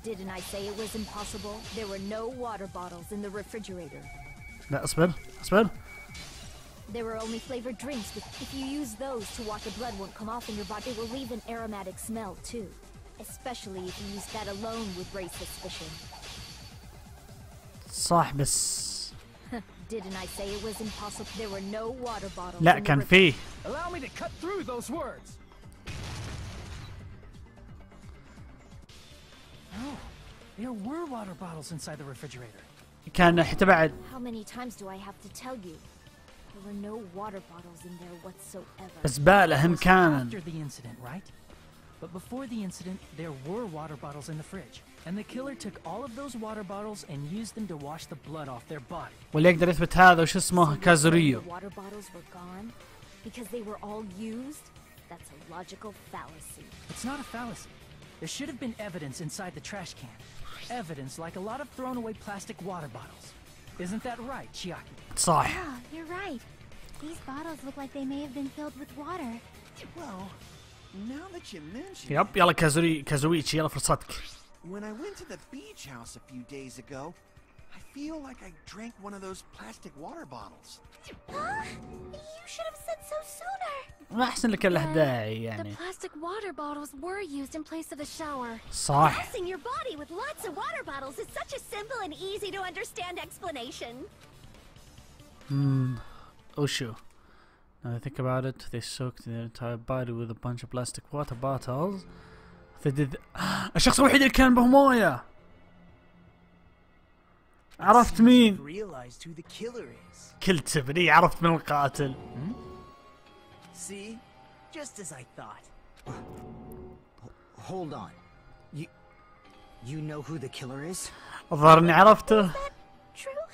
Didn't I say it was impossible? There were no water bottles in the refrigerator. لا اصبر اصبر. There were only flavored drinks. If you use those to wash, the blood won't come off in your body. It will leave an aromatic smell too. Especially if you use that alone would raise suspicion. صح بس. Didn't I say it was impossible? There were no water bottles. لا كان فيه. Allow me to cut through those words. No, there were water bottles inside the refrigerator. كان حتى بعد. How many times do I have to tell you? There were no water bottles in there whatsoever. زبالة هم كان. After the incident, right? But before the incident, there were water bottles in the fridge. And the killer took all of those water bottles and used them to wash the blood off their body. واللي يقدر يثبت هذا وش اسمه كازوريو. The water bottles were gone because they were all used? That's a logical fallacy. It's not a fallacy. There should have been evidence inside the trash can. Evidence like a lot of thrown away plastic water bottles. Isn't that right, Chiaki? صح. Yeah, you're right. These bottles look like they may have been filled with water. Well, now that you mention it, يب يلا كازويتشي يلا فرصتك. when I went to the beach house a few days ago, I feel like I drank one of those plastic water bottles. Huh? You should have said so sooner. ما أحسن لك له داعي يعني. The plastic water bottles were used in place of a shower. صح. Dousing your body with lots of water bottles is such a simple and easy to understand explanation. وشو? Now I think about it, they soaked their entire body with a bunch of plastic water bottles. They did. الشخص الوحيد اللي كان به موية. عرفت مين؟ Realized who the killer is. كلت سبري عرفت من القاتل. See? Just as I thought. Hold on. You know who the killer is? الظاهر اني عرفته. True?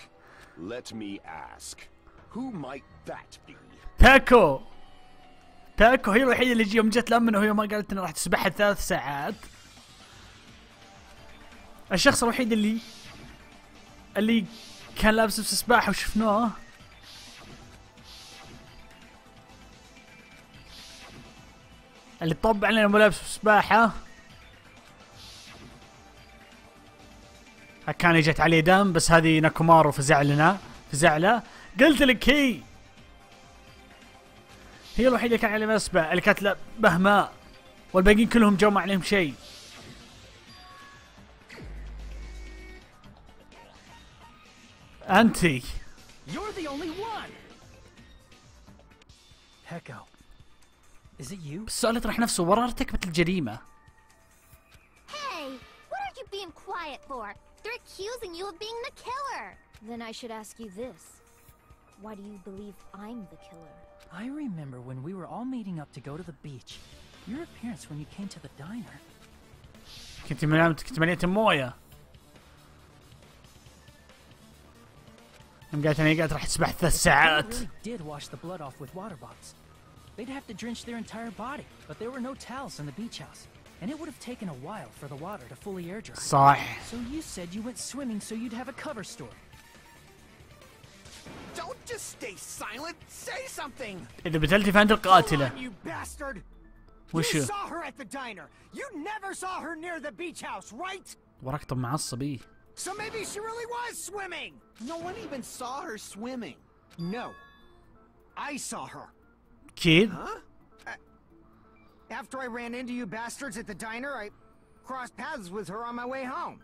Let me ask, who might that be? تاكو. تاكو هي الوحيدة اللي يوم جت لأمنا وهي ما قالت انها راح تسبحها 3 ساعات. الشخص الوحيد اللي كان لابس لبس سباحة وشفناه. اللي طب علينا مو لابس سباحة. كان اجت عليه دم بس هذه ناكومارو فزعلنا فزعله. قلت لك هي الوحيدة اللي كان عليها مسبح اللي كانت بهماء والباقيين كلهم جو ما عليهم شيء. أنتي. You're the only one. Heko. Is it you? السؤال يطرح نفسه ورا ارتكبت الجريمة. Hey, what are you being quiet for? They're accusing you of being the killer. Then I should ask you this. Why do you believe I'm the killer? I remember when we were all meeting up to go to the beach. your appearance when you came to the diner. كنت مليت مويه. يوم قالت اني قاعد راح تسبح 3 ساعات. They really did wash the blood off with water bottles. They'd have to drench their entire body, but there were no towels in the beach house, and it would have taken a while for the water to fully air dry. صح. So you said you went swimming so you'd have a cover story. Don't just stay silent. Say something. إذا بتلتي فأنت القاتلة. You bastard! وشو؟ You saw her at the diner. You never saw her near the beach house, right? وراك طب معصب إيه. So maybe she really was swimming. No one even saw her swimming. No, I saw her. أكيد. Huh? After I ran into you bastards at the diner, I crossed paths with her on my way home.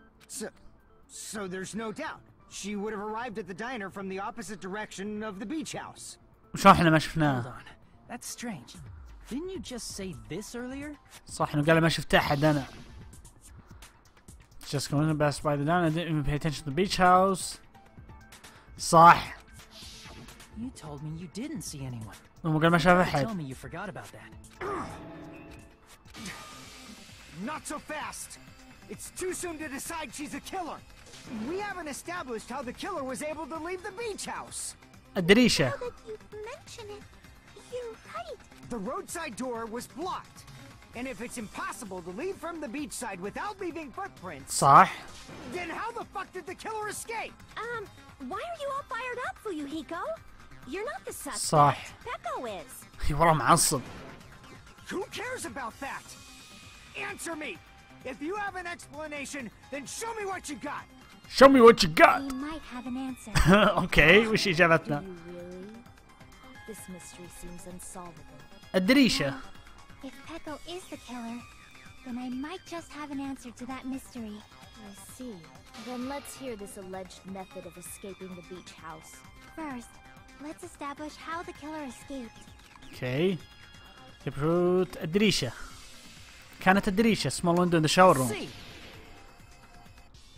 So there's no doubt she would have arrived at the diner from the opposite direction of the beach house. وشو احنا ما Hold شفناه؟ on. That's strange. Didn't you just say this earlier? صح انه قال ما شفت احد انا. Just going to pass by the diner. I didn't even pay attention to the beach house. صح. You told me you didn't see anyone. هو قال ما شاف Tell احد. me you forgot about that. Not so fast. It's too soon to decide she's a killer. We haven't established how the killer was able to leave the beach house. الدريشة. Now that you mention it, you're right. The roadside door was blocked. And if it's impossible to leave from the beachside without leaving footprints, صح. then how the fuck did the killer escape? Why are you all fired up, Fuyuhiko? You're not the suspect. صح. Peko is. وراه معصب. Who cares about that? Answer me. If you have an explanation, then show me what you got. Show me what you got. We might have an answer. اوكي وش Do اجابتنا؟ you really? This mystery seems unsolvable. الدريشة. If Peko is the killer, then I might just have an answer to that mystery. I see. Then let's hear this alleged method of escaping the beach house. First, let's establish how the killer escaped. اوكي. تبروت الدريشة. كانت الدريشة small window in the shower room. See.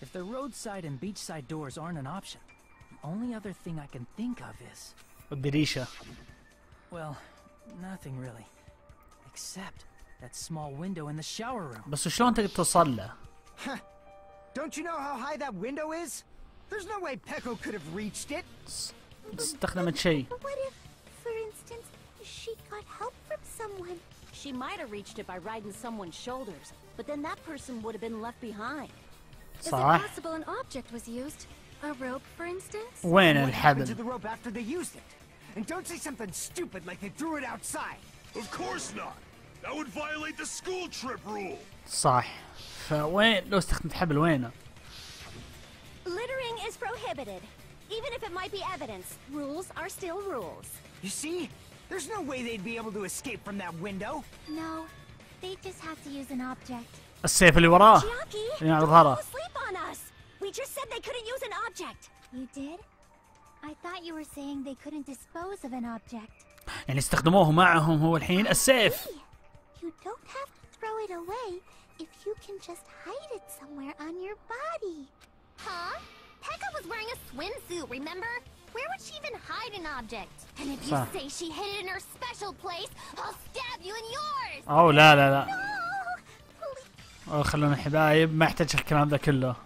If the roadside and beachside doors aren't an option, the only other thing I can think of is, الدريشة. well, nothing really. Except that small window in the shower room. بس شلون تقدر توصل له؟ Don't you know how high that window is? There's no way Peko could have reached it. استخدمت شيء. What if, for instance, she got help from someone? She might have reached it by riding someone's shoulders, but then that person would have been left behind. Is it صح. possible an object was used? A rope, for instance? وين What happened to الحبل؟ the rope after they used it? And don't say something stupid like they threw it outside. Of course not. That would violate the school trip rule. صح. فوين لو استخدمت حبل وينه؟ Littering is prohibited. Even if it might be evidence, rules are still rules. You see? There's no way they'd be able to escape from that window. No, they just have to use an object. السيف اللي وراه. Chiaki, اللي على don't ظهره. fall asleep on us. We just said they couldn't use an object. You did? I thought you were saying they couldn't dispose of an object. يعني استخدموه معهم هو الحين السيف. You don't have to throw it away if you can just hide it somewhere on your body. Huh? Pekka was wearing a swimsuit, remember? Where would she even hide an object? And if you صح. say she hid it in her special place, I'll stab you in yours! أو لا لا لا. No! Please. أو خلونا حبايب ما يحتاج الكلام ذا كله.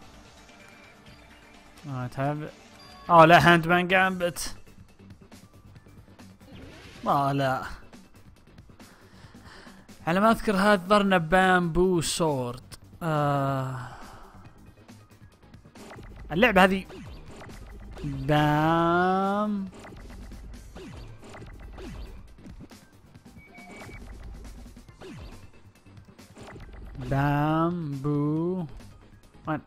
تابع. أو لا هاند مان جامبت. لا. على ما أذكر هذا ظهرنا بامبو سورد. اللعبة هذه بامبو وين؟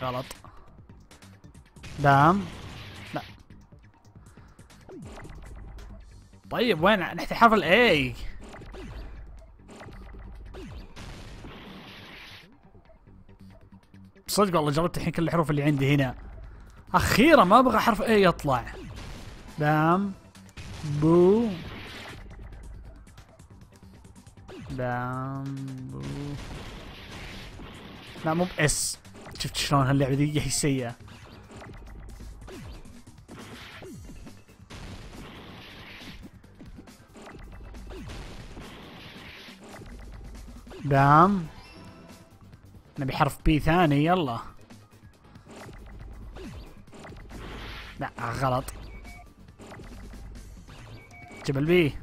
غلط. لا. طيب وين نحتاج حرف الاي؟ صدق والله جربت الحين كل الحروف اللي عندي هنا. اخيرا ما ابغى حرف اي يطلع. بام بو بامبو. لا مو باس. شفت شلون هاللعبة ذي سيئة. بام. نبي حرف بي ثاني يلا. لا غلط. جبل بي.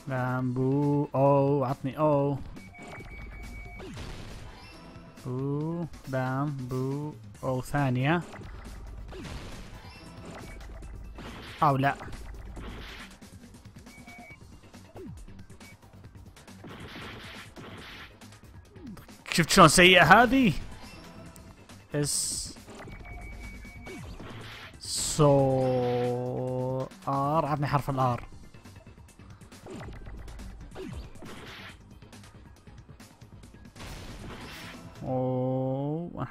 بامبو. او عطني او. بو بامبو. او ثانية. او لا. شفت شلون سيئة هذه؟ ار. عطني حرف الار.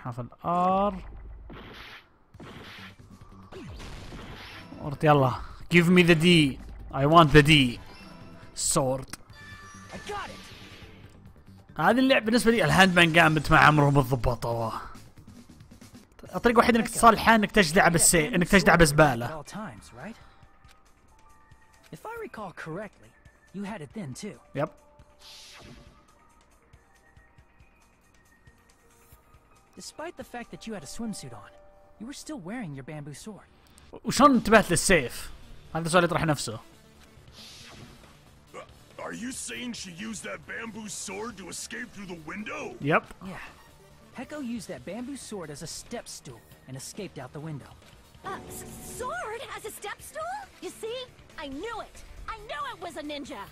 حرف الار. يلا. Give me the D. I want the D. Sword. هذه اللعبة بالنسبة لي الهاند مان جامبت مع عمرهم بالضبط. الطريقة الوحيدة انك تصالحها انك تجدع بالسيف، انك تجدع بزبالة. If I recall correctly, you had it then too. Yep. Despite the fact that you had a swimsuit on, you were still wearing your bamboo sword. وشلون انتبهت للسيف؟ هذا السؤال يطرح نفسه. Are you saying she used that bamboo sword to escape through the window? Yep. Yeah. Peko used that bamboo sword as a step stool and escaped out the window. Sword as a step stool? You see? I knew it! I knew it was a ninja!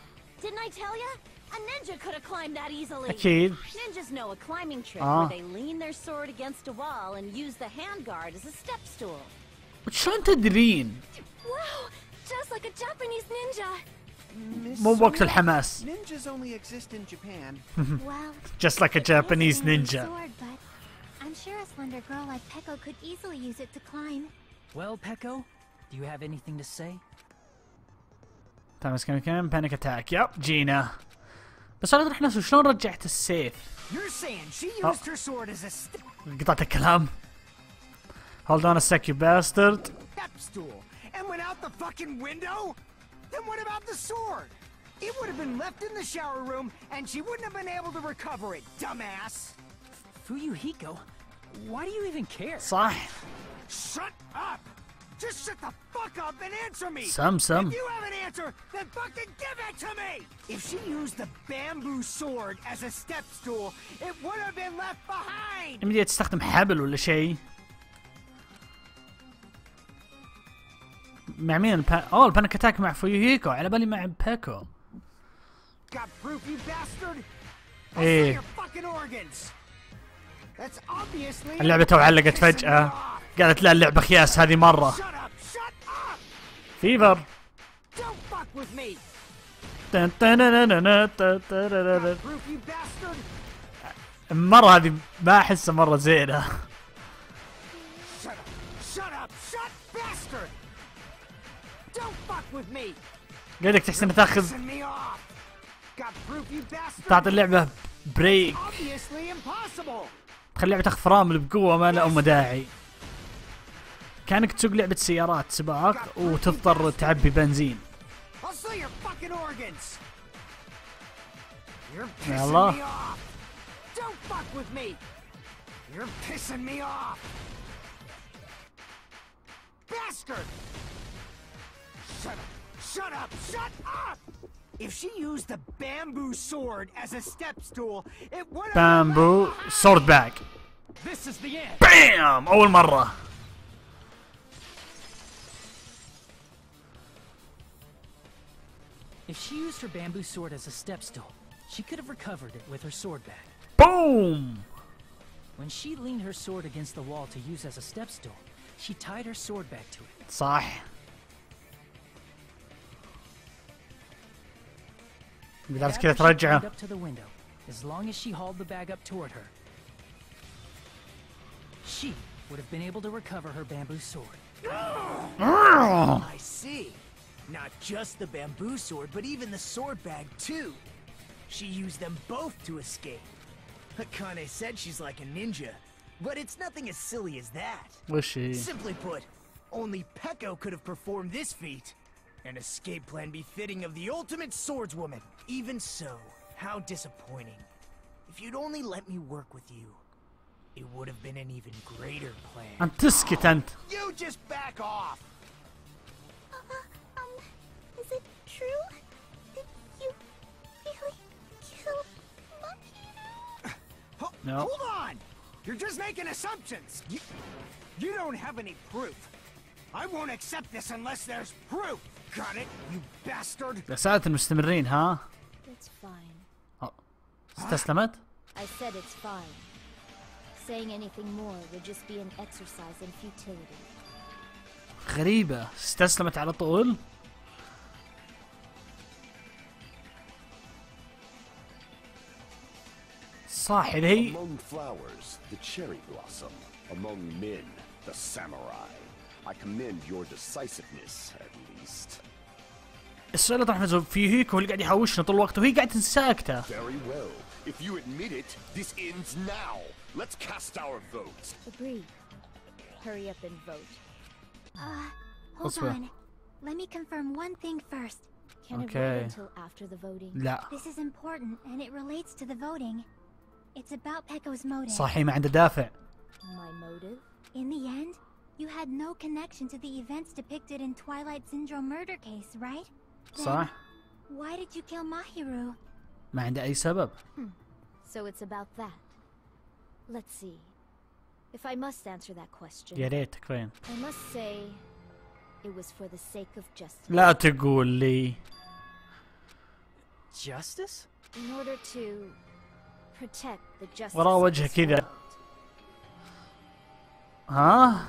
Didn't I tell ya? A ninja could have climbed that easily. أكيد. Ninjas know a climbing trick where they lean their sword against a wall and use the handguard as a step stool. شلون تدرين؟ Wow! Just like a Japanese ninja! مو بوقت الحماس. Ninjas only exist in Japan. Well, Just like a Japanese ninja. sword, but I'm sure a slender girl like Peko could easily use it to climb. Well, Peko, do you have anything to say? تمام كم بانيك اتاك. يب جينا. بس انا اطرح نفسه شلون رجعت السيف؟ You're saying she used her sword as a step قطعت الكلام. Hold on a sec you bastard. stool and went out the fucking window? Then what about the sword? It would have been left in the shower room and she wouldn't have been able to recover it, dumbass. Fuyuhiko, why do you even care? صح. Shut up! Just shut the fuck up and answer me! Some. If you have an answer, then fucking give it to me! If she used the bamboo sword as a step stool, it would have been left behind! بدي تستخدم حبل ولا شيء. مع مين البانيك اتاك مع فيوهيكو، على بالي مع بيكو. Got proof, you bastard? ايه. Your fucking organs. That's obviously اللعبة تو علقت فجأة. قالت لا اللعبة خياس هذه مرة. فيفر. Don't fuck with me. المرة هذه ما احسها مرة زينة. قاعدك تحسن تاخذ تعطي اللعبة بريك. تخلي اللعبة تاخذ فرامل بقوة ما لها داعي. كانك تسوق لعبة سيارات سباق وتضطر تعبي بنزين. يلا. Shut up! Shut up! If she used the bamboo sword as a step stool, it would have bamboo sword bag. This is the end. BAM! أول مرة. If she used her bamboo sword as a step stool, she could have recovered it with her sword bag. Boom! When she leaned her sword against the wall to use as a step stool, she tied her sword bag to it. صح. لازم كذا ترجعه. Up to the window, as long as she hauled the bag up toward her, she would have been able to recover her bamboo sword. I see. Not just the bamboo sword, but even the sword bag too. She used them both to escape. Akane said she's like a ninja, but it's nothing as silly as that. وش هي؟ Simply put, only Peko could have performed this feat. An escape plan befitting of the ultimate swordswoman. Even so, how disappointing. If you'd only let me work with you, it would have been an even greater plan. أنت تسكت أنت. You just back off! Is it true? Did you really kill Mahiru? No. Hold on! You're just making assumptions! You don't have any proof. I won't accept this unless there's proof! Got it, you bastard? رسالة المستمرين ها؟ It's fine. استسلمت؟ I said it's fine. Saying anything more would just be an exercise in futility. غريبة، استسلمت على طول؟ صح إذا هي Among flowers, the cherry blossom. Among men, the samurai. I commend your decisiveness, at least. السؤال اللي طرح في هيك هو اللي قاعد يحوشنا طول الوقت وهي قاعدة ساكتة. Very well. If you admit it, this ends now. Let's cast our votes. Agreed. Hurry up and vote. Hold on. Let me confirm one thing first. Can it Okay. wait until after the voting? لا This is important and it relates to the voting. It's about Peko's motive. صحيح ما عنده دافع. My motive? In the end, you had no connection to the events depicted in Twilight Syndrome murder case, right? Then, صح؟ why did you kill Mahiru? ما عنده أي سبب. So it's about that. Let's see. If I must answer that question, يا ريت تكفين. I must say it was for the sake of justice. لا تقول لي. Justice? In order to protect the justice وراه of وجهه this كذا. world. ها؟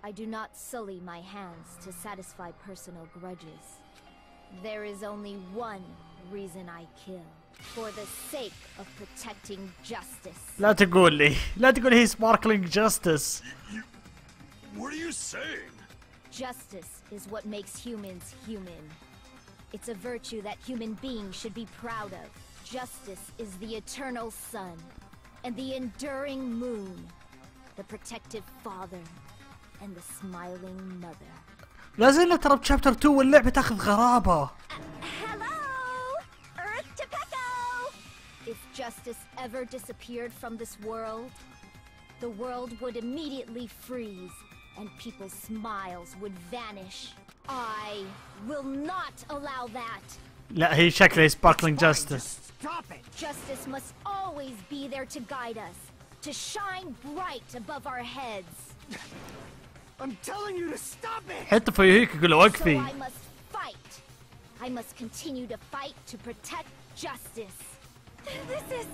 I do not sully my hands to satisfy personal grudges. There is only one reason I kill. For the sake of protecting justice. لا تقول لي. لا تقول هي sparkling justice. What are you saying? Justice is what makes humans human. It's a virtue that human beings should be proud of. Justice is the eternal sun and the enduring moon, the protective father and the smiling mother. لا زلنا ترى بشابتر 2 واللعبة تاخذ غرابة. Hello! Earth to Peko! If justice ever disappeared from this world, the world would immediately freeze and people's smiles would vanish. I will not allow that. لا هي شكلها sparkling justice. Stop it! Justice must always be there to guide us, to shine bright above our heads. I'm telling you to stop it! حتى في هيك يقول له So وقفي. I must fight. I must continue to fight to protect justice. This is...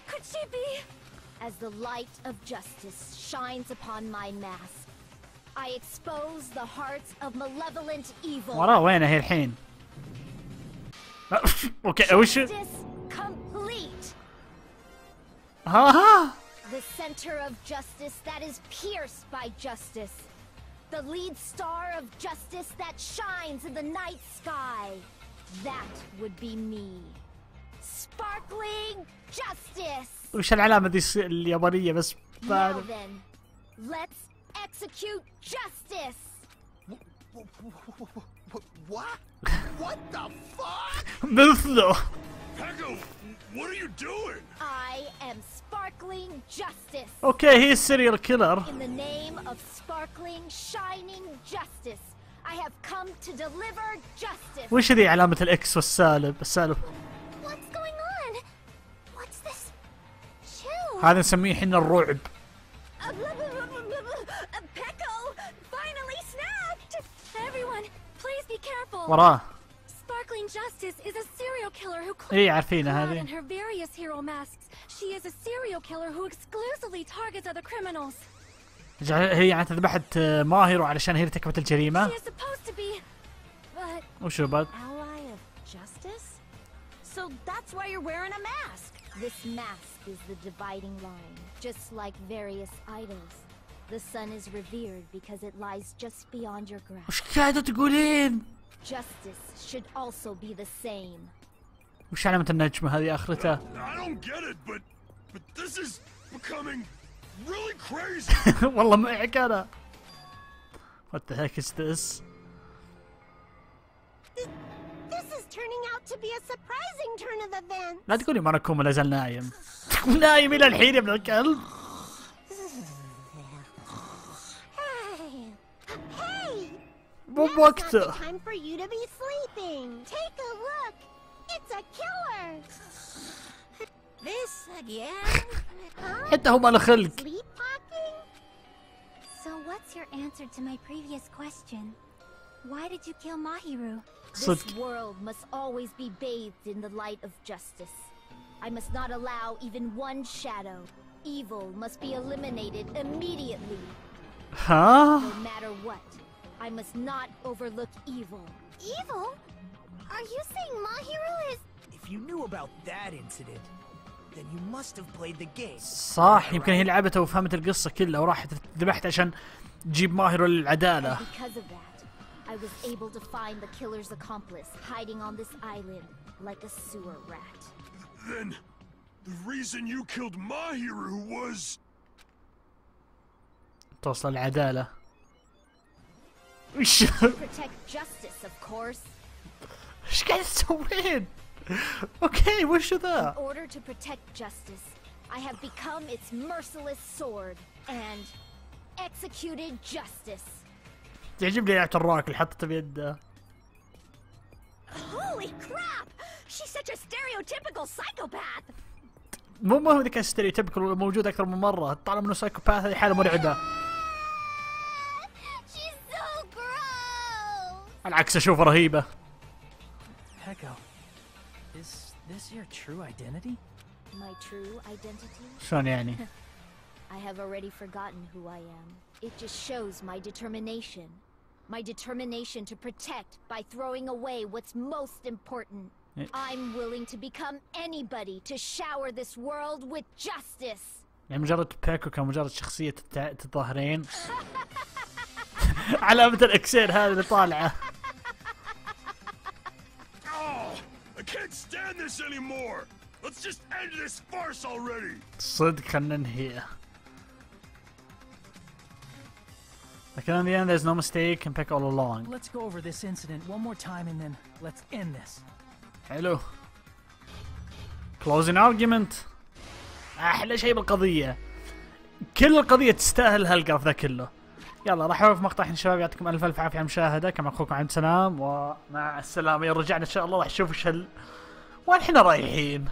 Could she be... As the light of justice shines upon my mask, I expose the hearts of malevolent evil. وراه وينه هي الحين؟ اوكي وش؟ Justice complete. ها The center of justice that is pierced by justice. The lead star of justice that shines in the night sky. That would be me. Sparkling justice. وش العلامة دي اليابانية بس؟ Now then, let's execute justice. What? What the fuck? مثله. Peko, what are you doing? I am sparkling justice. اوكي هي السيريال كيلر. In the name of sparkling, shining justice, I have come to deliver justice. وش ذي علامة الاكس والسالب؟ السالب. What's going on? What's this? Chill. هذا نسميه حنا الرعب. Peko finally snapped! Everyone, please be careful. وراه. Sparkling Justice is a serial killer who ايه عارفينها clad in هذه. her various hero masks. She is a serial killer who exclusively targets other criminals. هي يعني ذبحت ماهر علشان هي ارتكبت الجريمة. She is supposed to be... But... وشو بعد؟ Ally of justice? So that's why you're wearing a mask. This mask is the dividing line, just like various idols. The sun is revered because it lies just beyond your grasp. وش قاعدة تقولين؟ Justice should also be the same. وش علامة النجمة هذه آخرتها؟ I don't get it, but but this is becoming really crazy. والله معك انا. What the heck is this? This is turning out to be a surprising turn of events. لا تقولي ما نكون لا زال نايم. نايم الى الحين يا ابن الكلب. Hey! مو Now's not بوقته. the time for you to be sleeping. Take a look. It's a killer. This again? Huh? حتى هو ما له خلق. Sleepwalking? So what's your answer to my previous question? Why did you kill Mahiru? This صدق. world must always be bathed in the light of justice. I must not allow even one shadow. Evil must be eliminated immediately. ها؟ No matter what, I must not overlook evil. Evil? Are you saying Mahiru is... If you knew about that incident, then you must have played the game. صح يمكن هي لعبته وفهمت القصة كلها وراحت ذبحت عشان تجيب ماهر للعدالة. And because of that, I was able to find the killer's accomplice hiding on this island like a sewer rat. Then, the reason you killed Mahiru was... توصل العدالة. Protect justice, of course. ايش قاعد تسوين؟ اوكي وشو ذا؟ In order to protect justice, I have become its merciless sword and executed justice. تعجبني لعبة الراك اللي حطته بيده. Holy crap! She's such a stereotypical psychopath! مو هو ذاك الستيريوتيبكال موجود اكثر من مرة، طالما انه سايكوباث هذه حالة مرعبة. She's so gross! العكس اشوفها رهيبة. Echo, is this your true identity? My true identity? شلون يعني؟ I have already forgotten who I am. It just shows my determination. My determination to protect by throwing away what's most important. I'm willing to become anybody to shower this world with justice. يعني مجرد بيكو كان مجرد شخصية الظاهرين. علامة الاكسير هذه اللي طالعة. I can't stand this anymore! Let's just end this farce already! صدق خلنا ننهيها. لكن in the end there's no mistake and pick all along. Let's go over this incident one more time and then let's end this. حلو. closing argument. احلى شيء بالقضية. كل القضية تستاهل هالقرف ذا كله. يلا راح اوقف مقطع الحين شباب، يعطيكم الف الف عافية على المشاهدة، كان اخوكم عبد السلام ومع السلامة. رجعنا ان شاء الله راح نشوف وش والحين رايحين.